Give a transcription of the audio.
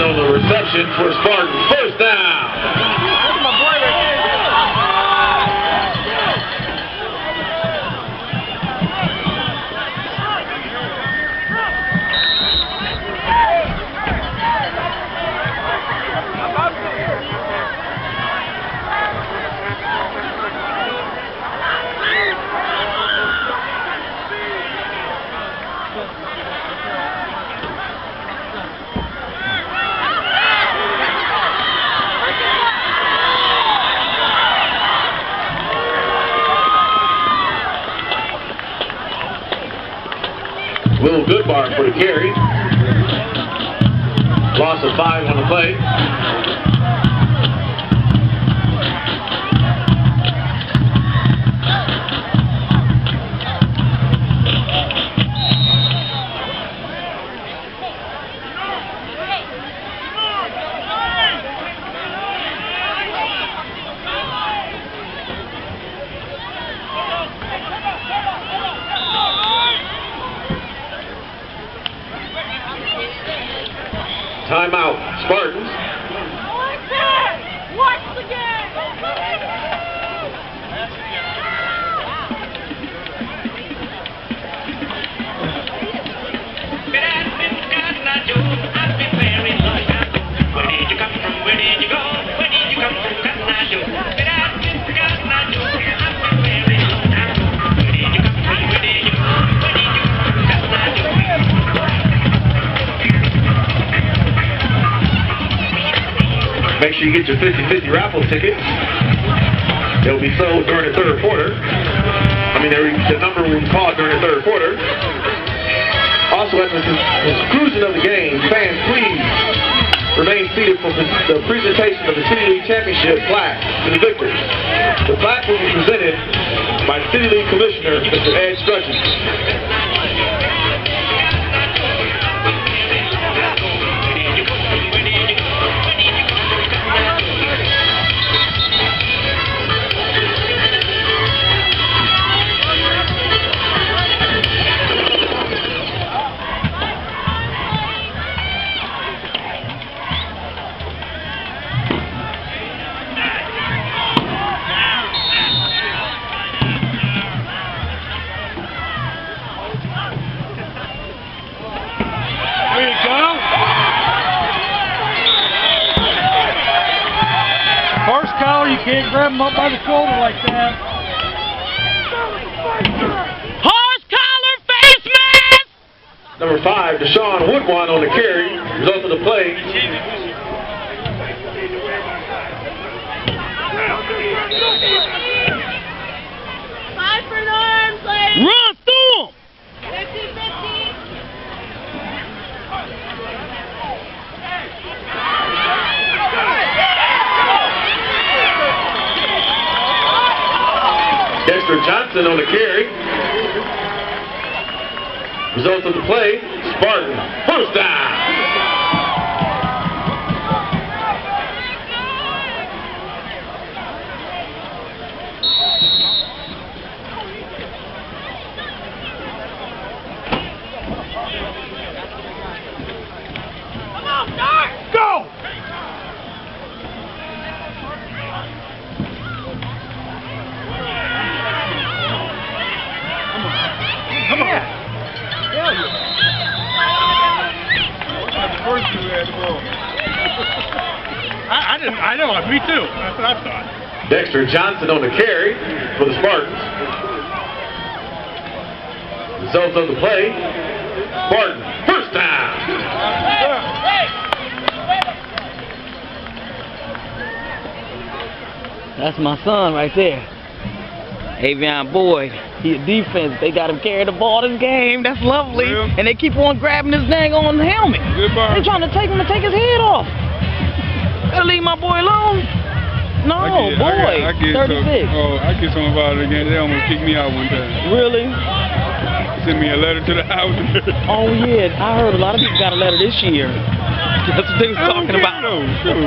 on the reception for Spartan. First down. Will Goodbar for the carry. Loss of 5 on the play. Timeout, Spartans. Watch the game. Where did you come from? Where did you go? Where did you come from? Make sure you get your 50-50 raffle tickets. They'll be sold during the third quarter. The number will be called during the third quarter. Also, at the conclusion of the game, fans, please remain seated for the presentation of the City League Championship plaque to the victors. The plaque will be presented by City League Commissioner, Mr. Ed Strudgeon. You can't grab him up by the shoulder like that. Horse collar face mask! Number 5, Deshaun Woodwan on the carry. Result of the play. Five for arms, ladies. Run through him! 50-50. Dexter Johnson on the carry. Result of the play, Spartan, first down. Come on, start! Go! Come on. Hell yeah. That's the first two had the ball. I know, me too. That's what I thought. Dexter Johnson on the carry for the Spartans. Results of the play, Spartan, first down. That's my son right there. Avion Boyd. He a defense. They got him carrying the ball this game. That's lovely. Real? And they keep on grabbing his dang on helmet. Goodbye. They trying to take him to take his head off. Better leave my boy alone. No, boy. 36. I get something about it again. They almost kicked me out one time. Really? Sent me a letter to the house. Oh yeah, I heard a lot of people got a letter this year. That's what they was talking about. Shoot.